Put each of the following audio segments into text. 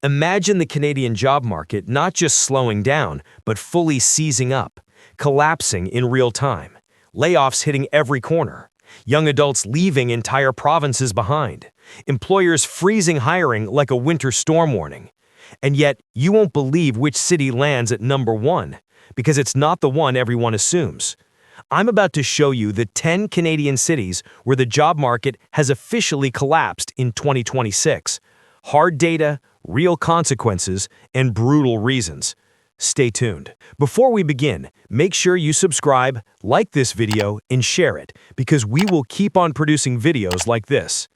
Imagine the Canadian job market not just slowing down, but fully seizing up, collapsing in real time. Layoffs hitting every corner. Young adults leaving entire provinces behind. Employers freezing hiring like a winter storm warning. And yet, you won't believe which city lands at number one, because it's not the one everyone assumes. I'm about to show you the 10 Canadian cities where the job market has officially collapsed in 2026. Hard data, real consequences, and brutal reasons. Stay tuned. Before we begin, make sure you subscribe, like this video, and share it, because we will keep on producing videos like this.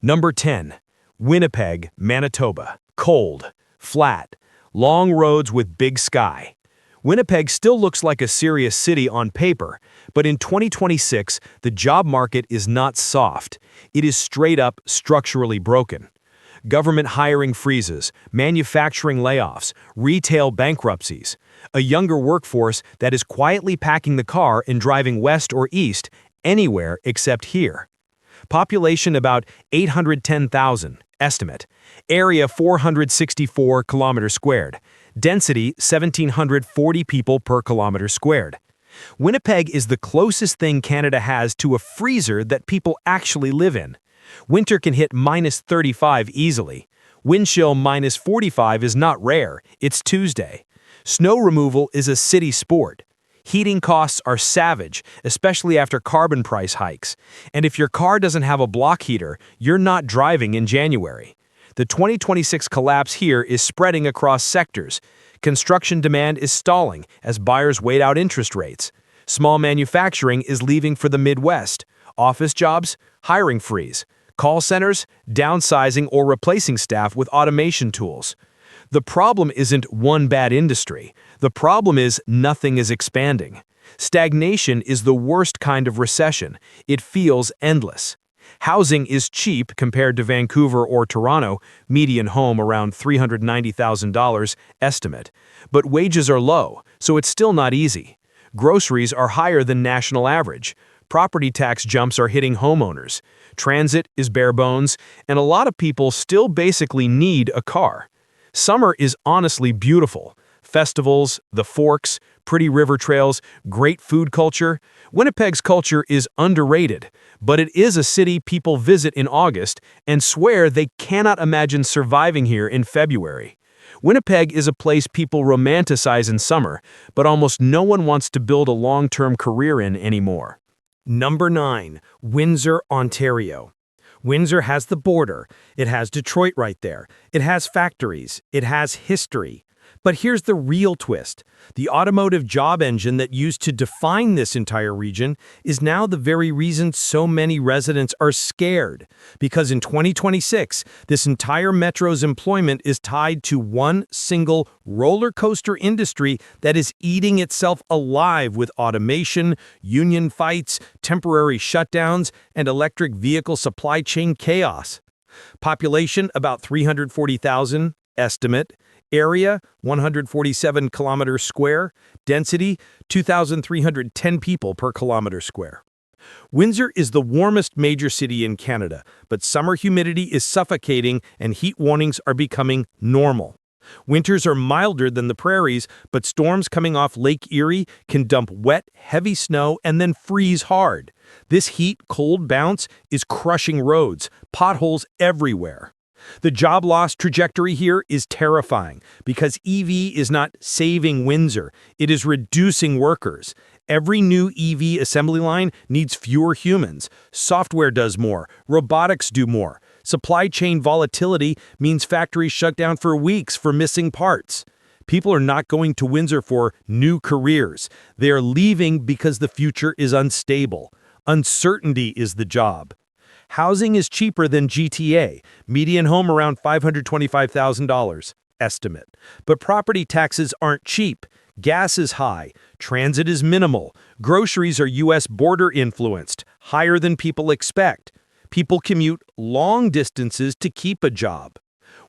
Number 10. Winnipeg, Manitoba. Cold, flat, long roads with big sky. Winnipeg still looks like a serious city on paper, but in 2026, the job market is not soft. It is straight up structurally broken. Government hiring freezes, manufacturing layoffs, retail bankruptcies, a younger workforce that is quietly packing the car and driving west or east, anywhere except here. Population about 810,000, estimate. Area 464 kilometers squared. Density 1,740 people per kilometer squared. Winnipeg is the closest thing Canada has to a freezer that people actually live in. Winter can hit -35 easily. Wind chill -45 is not rare, it's Tuesday. Snow removal is a city sport. Heating costs are savage, especially after carbon price hikes. And if your car doesn't have a block heater, you're not driving in January. The 2026 collapse here is spreading across sectors. Construction demand is stalling as buyers wait out interest rates. Small manufacturing is leaving for the Midwest. Office jobs, hiring freeze. Call centers, downsizing or replacing staff with automation tools. The problem isn't one bad industry. The problem is nothing is expanding. Stagnation is the worst kind of recession. It feels endless. Housing is cheap compared to Vancouver or Toronto, median home around $390,000 estimate. But wages are low, so it's still not easy. Groceries are higher than national average. Property tax jumps are hitting homeowners. Transit is bare bones, and a lot of people still basically need a car. Summer is honestly beautiful. Festivals, the Forks, pretty river trails, great food culture. Winnipeg's culture is underrated, but it is a city people visit in August and swear they cannot imagine surviving here in February. Winnipeg is a place people romanticize in summer, but almost no one wants to build a long-term career in anymore. Number 9. Windsor, Ontario. Windsor has the border. It has Detroit right there. It has factories. It has history. But here's the real twist. The automotive job engine that used to define this entire region is now the very reason so many residents are scared. Because in 2026, this entire metro's employment is tied to one single roller coaster industry that is eating itself alive with automation, union fights, temporary shutdowns, and electric vehicle supply chain chaos. Population about 340,000, estimate. Area, 147 kilometers square. Density, 2,310 people per kilometer square. Windsor is the warmest major city in Canada, but summer humidity is suffocating and heat warnings are becoming normal. Winters are milder than the prairies, but storms coming off Lake Erie can dump wet, heavy snow and then freeze hard. This heat-cold bounce is crushing roads, potholes everywhere. The job loss trajectory here is terrifying because EV is not saving Windsor, it is reducing workers. Every new EV assembly line needs fewer humans. Software does more, robotics do more. Supply chain volatility means factories shut down for weeks for missing parts. People are not going to Windsor for new careers. They are leaving because the future is unstable. Uncertainty is the job. Housing is cheaper than GTA, median home around $525,000, estimate. But property taxes aren't cheap, gas is high, transit is minimal, groceries are U.S. border influenced, higher than people expect. People commute long distances to keep a job.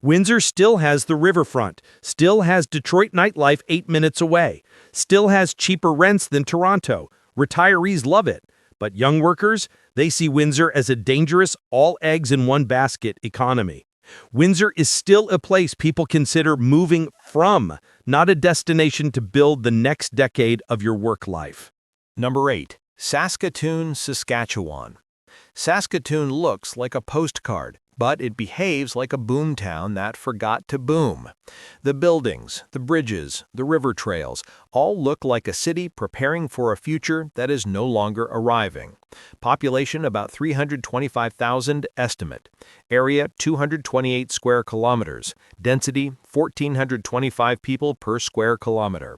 Windsor still has the riverfront, still has Detroit nightlife 8 minutes away, still has cheaper rents than Toronto. Retirees love it. But young workers, they see Windsor as a dangerous all-eggs-in-one-basket economy. Windsor is still a place people consider moving from, not a destination to build the next decade of your work life. Number 8. Saskatoon, Saskatchewan. Saskatoon looks like a postcard, but it behaves like a boomtown that forgot to boom. The buildings, the bridges, the river trails all look like a city preparing for a future that is no longer arriving. Population about 325,000 estimate. Area 228 square kilometers. Density 1,425 people per square kilometer.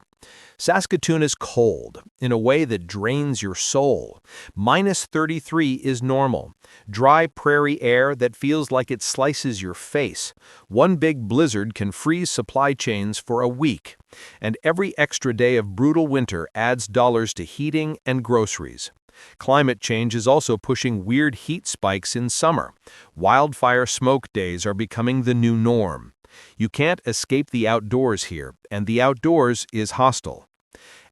Saskatoon is cold in a way that drains your soul. -33 is normal. Dry prairie air that feels like it slices your face. One big blizzard can freeze supply chains for a week. And every extra day of brutal winter adds dollars to heating and groceries. Climate change is also pushing weird heat spikes in summer. Wildfire smoke days are becoming the new norm. You can't escape the outdoors here, and the outdoors is hostile.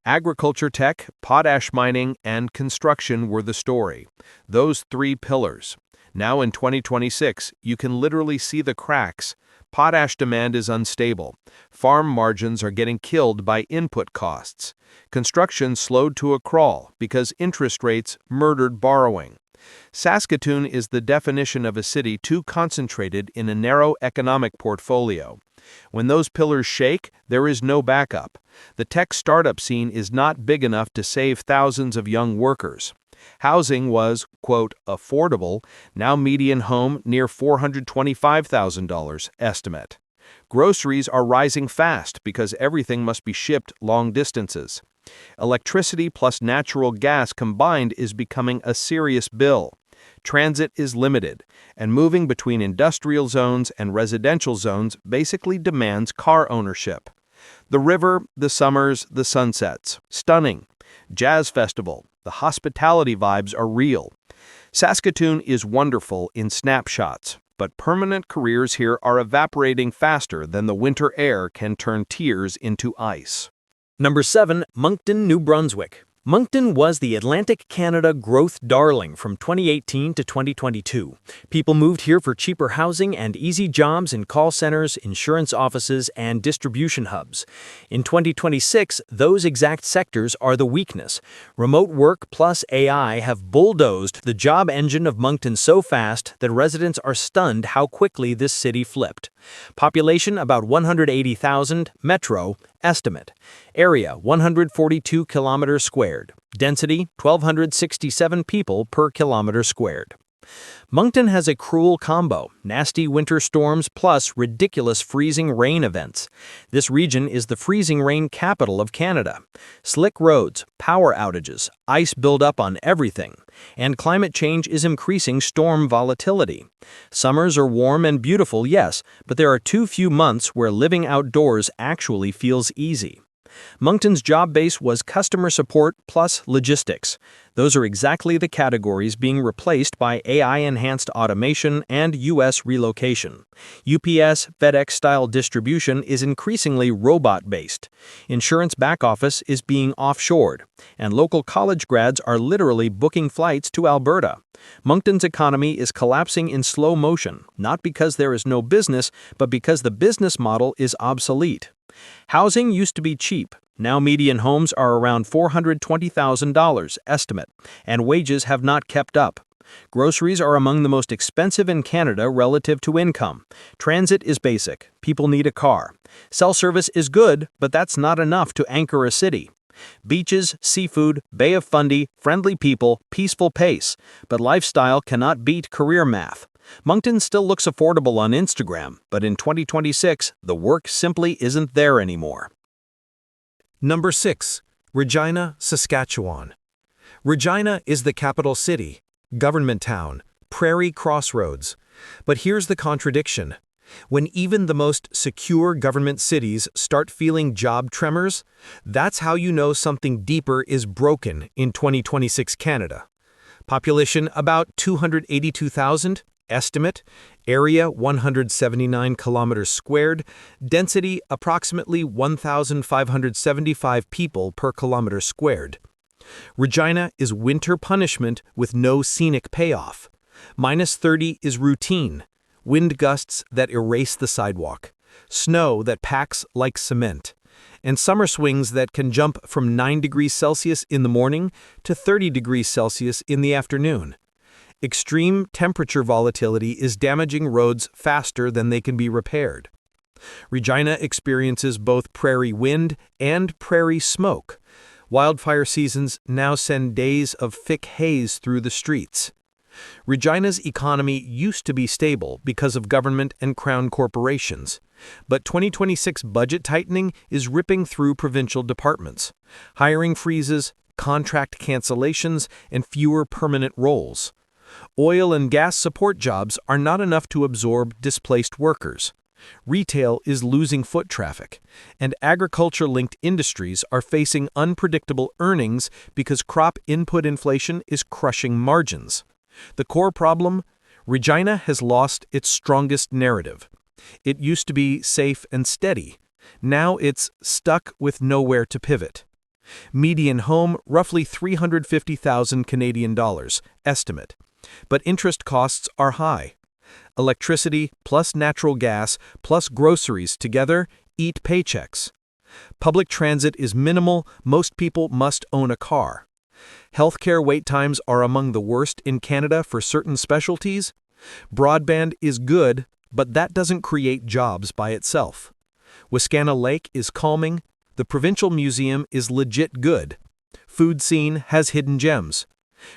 Agriculture tech, potash mining, and construction were the story. Those three pillars. Now in 2026, you can literally see the cracks. Potash demand is unstable. Farm margins are getting killed by input costs. Construction slowed to a crawl because interest rates murdered borrowing. Saskatoon is the definition of a city too concentrated in a narrow economic portfolio. When those pillars shake, there is no backup. The tech startup scene is not big enough to save thousands of young workers. Housing was, quote, affordable, now median home near $425,000 estimate. Groceries are rising fast because everything must be shipped long distances. Electricity plus natural gas combined is becoming a serious bill. Transit is limited, and moving between industrial zones and residential zones basically demands car ownership. The river, the summers, the sunsets. Stunning. Jazz festival. The hospitality vibes are real. Saskatoon is wonderful in snapshots, but permanent careers here are evaporating faster than the winter air can turn tears into ice. Number 7. Moncton, New Brunswick. Moncton was the Atlantic Canada growth darling from 2018 to 2022. People moved here for cheaper housing and easy jobs in call centers, insurance offices, and distribution hubs. In 2026, those exact sectors are the weakness. Remote work plus AI have bulldozed the job engine of Moncton so fast that residents are stunned how quickly this city flipped. Population about 180,000, metro, estimate. Area 142 kilometers squared. Density 1,267 people per kilometer squared. Moncton has a cruel combo, nasty winter storms plus ridiculous freezing rain events. This region is the freezing rain capital of Canada. Slick roads, power outages, ice buildup on everything, and climate change is increasing storm volatility. Summers are warm and beautiful, yes, but there are too few months where living outdoors actually feels easy. Moncton's job base was customer support plus logistics. Those are exactly the categories being replaced by AI-enhanced automation and U.S. relocation. UPS, FedEx-style distribution is increasingly robot-based. Insurance back office is being offshored, and local college grads are literally booking flights to Alberta. Moncton's economy is collapsing in slow motion, not because there is no business, but because the business model is obsolete. Housing used to be cheap. Now median homes are around $420,000 estimate, and wages have not kept up. Groceries are among the most expensive in Canada relative to income. Transit is basic. People need a car. Cell service is good, but that's not enough to anchor a city. Beaches, seafood, Bay of Fundy, friendly people, peaceful pace. But lifestyle cannot beat career math. Moncton still looks affordable on Instagram, but in 2026, the work simply isn't there anymore. Number 6. Regina, Saskatchewan. Regina is the capital city, government town, prairie crossroads. But here's the contradiction. When even the most secure government cities start feeling job tremors, that's how you know something deeper is broken in 2026 Canada. Population about 282,000. Estimate, area 179 kilometers squared, density approximately 1,575 people per kilometer squared. Regina is winter punishment with no scenic payoff. -30 is routine. wind gusts that erase the sidewalk, snow that packs like cement, and summer swings that can jump from 9 degrees Celsius in the morning to 30 degrees Celsius in the afternoon. Extreme temperature volatility is damaging roads faster than they can be repaired. Regina experiences both prairie wind and prairie smoke. Wildfire seasons now send days of thick haze through the streets. Regina's economy used to be stable because of government and crown corporations, but 2026 budget tightening is ripping through provincial departments. Hiring freezes, contract cancellations, and fewer permanent roles. Oil and gas support jobs are not enough to absorb displaced workers. Retail is losing foot traffic, and agriculture-linked industries are facing unpredictable earnings because crop input inflation is crushing margins. The core problem? Regina has lost its strongest narrative. It used to be safe and steady. Now it's stuck with nowhere to pivot. Median home, roughly 350,000 Canadian dollars, estimate. But interest costs are high. Electricity plus natural gas plus groceries together eat paychecks. Public transit is minimal, most people must own a car. Healthcare wait times are among the worst in Canada for certain specialties. Broadband is good, but that doesn't create jobs by itself. Wascana Lake is calming. The Provincial Museum is legit good. Food scene has hidden gems.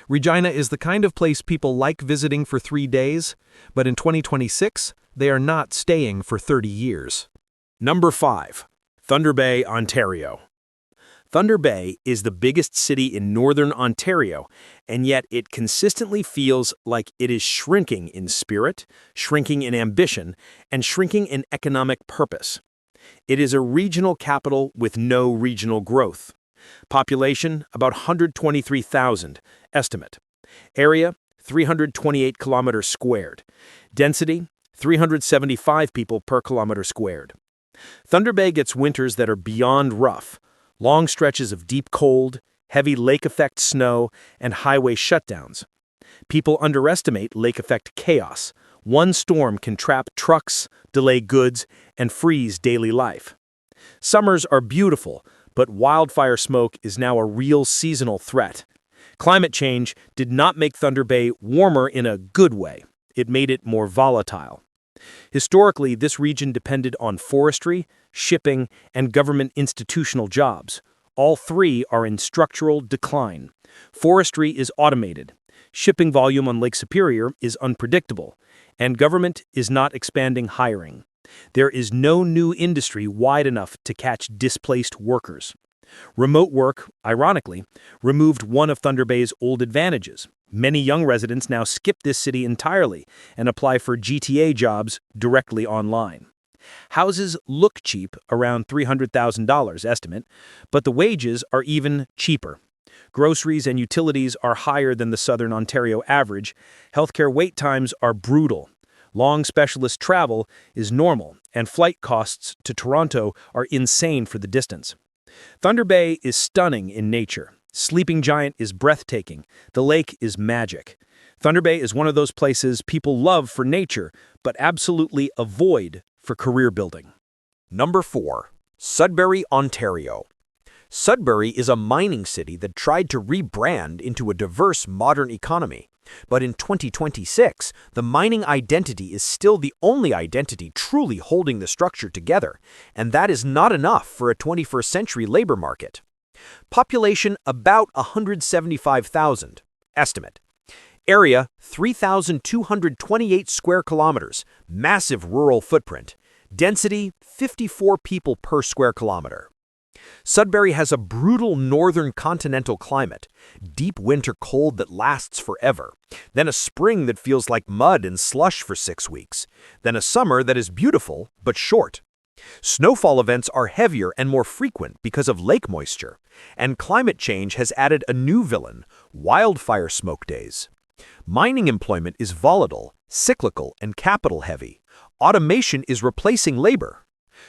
Regina is the kind of place people like visiting for 3 days, but in 2026, they are not staying for 30 years. Number 5. Thunder Bay, Ontario. Thunder Bay is the biggest city in northern Ontario, and yet it consistently feels like it is shrinking in spirit, shrinking in ambition, and shrinking in economic purpose. It is a regional capital with no regional growth. Population, about 123,000, estimate. Area, 328 kilometers squared. Density, 375 people per kilometer squared. Thunder Bay gets winters that are beyond rough, long stretches of deep cold, heavy lake-effect snow, and highway shutdowns. People underestimate lake-effect chaos. One storm can trap trucks, delay goods, and freeze daily life. Summers are beautiful, but wildfire smoke is now a real seasonal threat. Climate change did not make Thunder Bay warmer in a good way. It made it more volatile. Historically, this region depended on forestry, shipping, and government institutional jobs. All three are in structural decline. Forestry is automated. Shipping volume on Lake Superior is unpredictable, and government is not expanding hiring. There is no new industry wide enough to catch displaced workers. Remote work, ironically, removed one of Thunder Bay's old advantages. Many young residents now skip this city entirely and apply for GTA jobs directly online. Houses look cheap, around $300,000 estimate, but the wages are even cheaper. Groceries and utilities are higher than the Southern Ontario average. Healthcare wait times are brutal. Long specialist travel is normal, and flight costs to Toronto are insane for the distance. Thunder Bay is stunning in nature. Sleeping Giant is breathtaking. The lake is magic. Thunder Bay is one of those places people love for nature, but absolutely avoid for career building. Number 4. Sudbury, Ontario. Sudbury is a mining city that tried to rebrand into a diverse modern economy. But in 2026, the mining identity is still the only identity truly holding the structure together, and that is not enough for a 21st century labor market. Population about 175,000, estimate. Area 3,228 square kilometers, massive rural footprint. Density 54 people per square kilometer. Sudbury has a brutal northern continental climate, deep winter cold that lasts forever, then a spring that feels like mud and slush for 6 weeks, then a summer that is beautiful but short. Snowfall events are heavier and more frequent because of lake moisture, and climate change has added a new villain, wildfire smoke days. Mining employment is volatile, cyclical, and capital-heavy. Automation is replacing labor.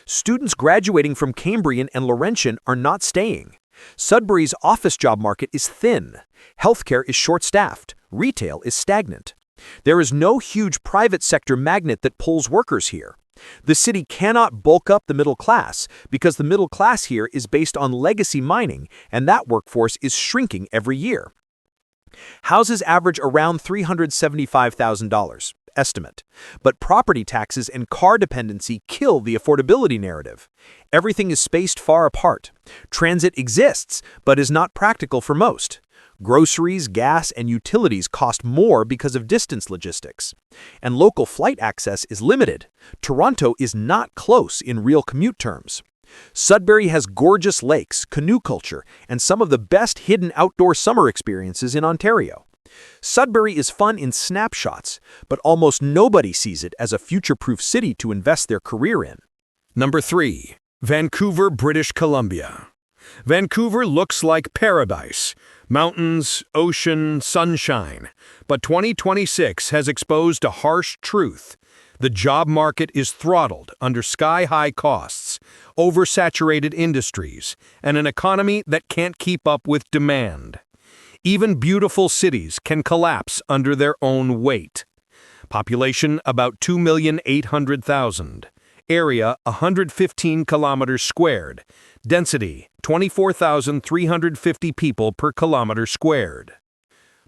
Students graduating from Cambrian and Laurentian are not staying. Sudbury's office job market is thin. Healthcare is short-staffed. Retail is stagnant. There is no huge private sector magnet that pulls workers here. The city cannot bulk up the middle class because the middle class here is based on legacy mining, and that workforce is shrinking every year. Houses average around $375,000, estimate. But property taxes and car dependency kill the affordability narrative. Everything is spaced far apart. Transit exists, but is not practical for most. Groceries, gas, and utilities cost more because of distance logistics. And local flight access is limited. Toronto is not close in real commute terms. Sudbury has gorgeous lakes, canoe culture, and some of the best hidden outdoor summer experiences in Ontario. Sudbury is fun in snapshots, but almost nobody sees it as a future-proof city to invest their career in. Number 3. Vancouver, British Columbia. Vancouver looks like paradise. Mountains, ocean, sunshine. But 2026 has exposed a harsh truth. The job market is throttled under sky-high costs, oversaturated industries, and an economy that can't keep up with demand. Even beautiful cities can collapse under their own weight. Population about 2,800,000. Area 115 kilometers squared. Density 24,350 people per kilometer squared.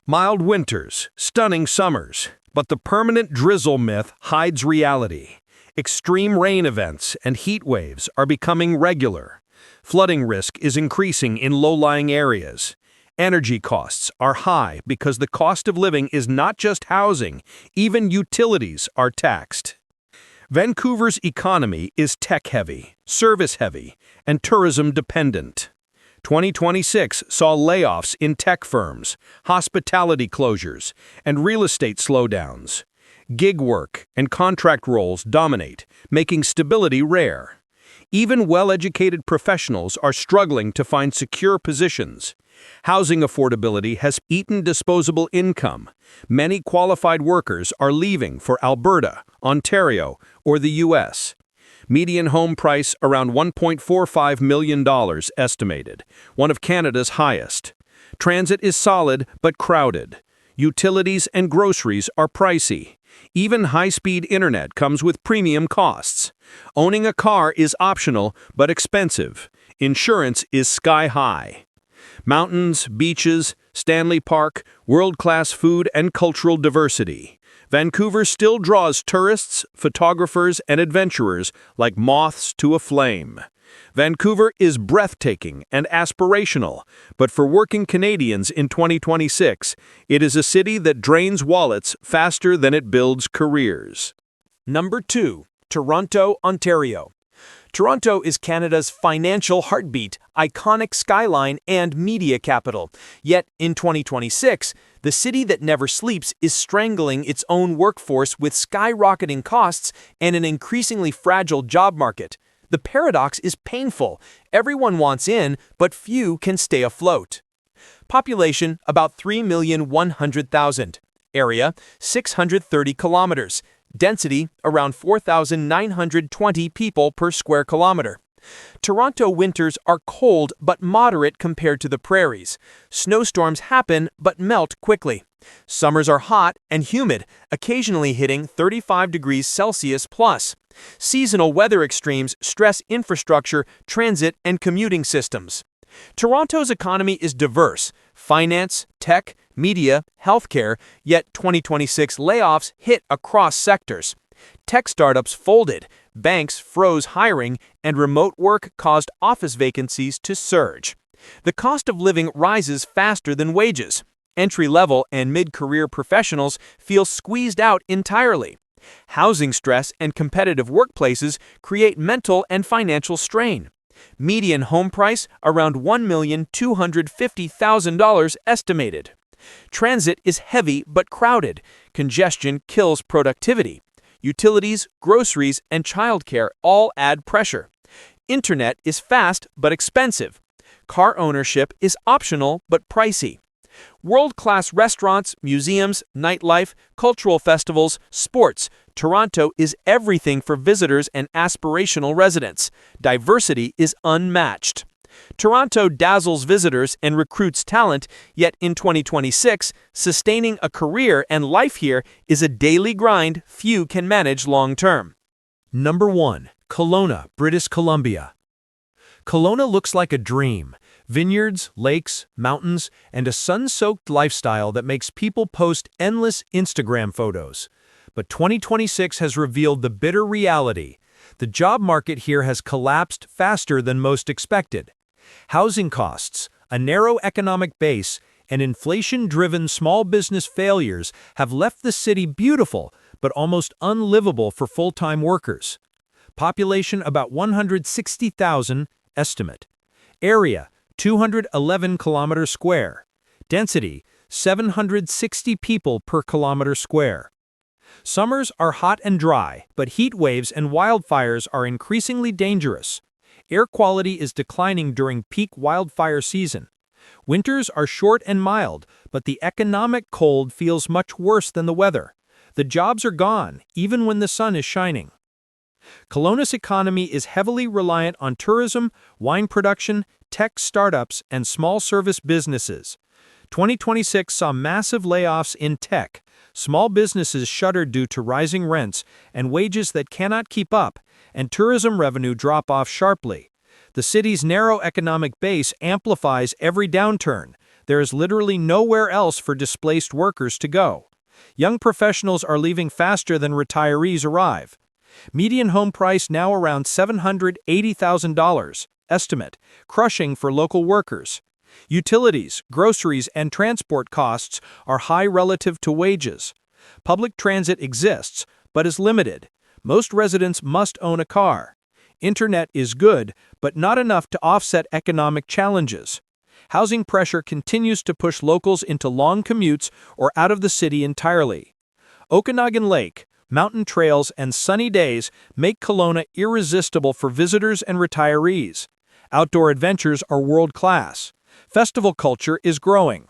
Mild winters, stunning summers, but the permanent drizzle myth hides reality. Extreme rain events and heat waves are becoming regular. Flooding risk is increasing in low-lying areas. Energy costs are high because the cost of living is not just housing, even utilities are taxed. Vancouver's economy is tech-heavy, service-heavy, and tourism-dependent. 2026 saw layoffs in tech firms, hospitality closures, and real estate slowdowns. Gig work and contract roles dominate, making stability rare. Even well-educated professionals are struggling to find secure positions. Housing affordability has eaten disposable income. Many qualified workers are leaving for Alberta, Ontario, or the U.S. Median home price around $1.45 million estimated, one of Canada's highest. Transit is solid but crowded. Utilities and groceries are pricey. Even high-speed internet comes with premium costs. Owning a car is optional but expensive. Insurance is sky-high. Mountains, beaches, Stanley Park, world-class food and cultural diversity. Vancouver still draws tourists, photographers, and adventurers like moths to a flame. Vancouver is breathtaking and aspirational, but for working Canadians in 2026, it is a city that drains wallets faster than it builds careers. Number 2. Toronto, Ontario. Toronto is Canada's financial heartbeat, iconic skyline, and media capital. Yet, in 2026, the city that never sleeps is strangling its own workforce with skyrocketing costs and an increasingly fragile job market. The paradox is painful. Everyone wants in, but few can stay afloat. Population about 3,100,000. Area 630 kilometers. Density around 4,920 people per square kilometer. Toronto winters are cold but moderate compared to the prairies. Snowstorms happen but melt quickly. Summers are hot and humid, occasionally hitting 35 degrees Celsius plus. Seasonal weather extremes stress infrastructure, transit, and commuting systems. Toronto's economy is diverse: finance, tech, media, healthcare, yet 2026 layoffs hit across sectors. Tech startups folded, banks froze hiring, and remote work caused office vacancies to surge. The cost of living rises faster than wages. Entry-level and mid-career professionals feel squeezed out entirely. Housing stress and competitive workplaces create mental and financial strain. Median home price around $1,250,000 estimated. Transit is heavy but crowded. Congestion kills productivity. Utilities, groceries, and childcare all add pressure. Internet is fast but expensive. Car ownership is optional but pricey. World-class restaurants, museums, nightlife, cultural festivals, sports. Toronto is everything for visitors and aspirational residents. Diversity is unmatched. Toronto dazzles visitors and recruits talent, yet in 2026, sustaining a career and life here is a daily grind few can manage long-term. Number 1. Kelowna, British Columbia. Kelowna looks like a dream. Vineyards, lakes, mountains, and a sun-soaked lifestyle that makes people post endless Instagram photos. But 2026 has revealed the bitter reality. The job market here has collapsed faster than most expected. Housing costs, a narrow economic base, and inflation-driven small business failures have left the city beautiful but almost unlivable for full-time workers. Population about 160,000 estimate. Area 211 kilometers square. Density 760 people per kilometer square. Summers are hot and dry, but heat waves and wildfires are increasingly dangerous. Air quality is declining during peak wildfire season. Winters are short and mild, but the economic cold feels much worse than the weather. The jobs are gone, even when the sun is shining. Kelowna's economy is heavily reliant on tourism, wine production, tech startups, and small service businesses. 2026 saw massive layoffs in tech. Small businesses shuttered due to rising rents and wages that cannot keep up, and tourism revenue drop off sharply. The city's narrow economic base amplifies every downturn. There is literally nowhere else for displaced workers to go. Young professionals are leaving faster than retirees arrive. Median home price now around $780,000, estimate, crushing for local workers. Utilities, groceries, and transport costs are high relative to wages. Public transit exists, but is limited. Most residents must own a car. Internet is good, but not enough to offset economic challenges. Housing pressure continues to push locals into long commutes or out of the city entirely. Okanagan Lake, mountain trails, and sunny days make Kelowna irresistible for visitors and retirees. Outdoor adventures are world-class. Festival culture is growing.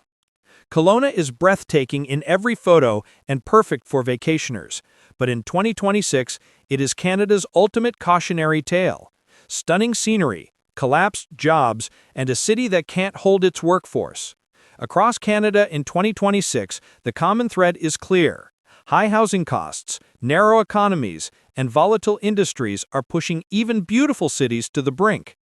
Kelowna is breathtaking in every photo and perfect for vacationers, but in 2026, it is Canada's ultimate cautionary tale. Stunning scenery, collapsed jobs, and a city that can't hold its workforce. Across Canada in 2026, the common thread is clear. High housing costs, narrow economies, and volatile industries are pushing even beautiful cities to the brink.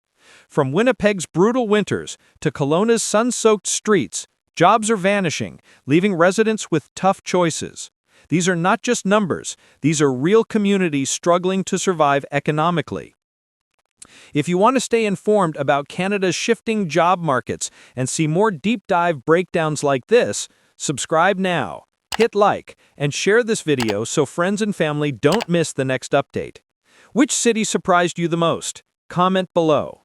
From Winnipeg's brutal winters to Kelowna's sun-soaked streets, jobs are vanishing, leaving residents with tough choices. These are not just numbers, these are real communities struggling to survive economically. If you want to stay informed about Canada's shifting job markets and see more deep-dive breakdowns like this, subscribe now, hit like, and share this video so friends and family don't miss the next update. Which city surprised you the most? Comment below.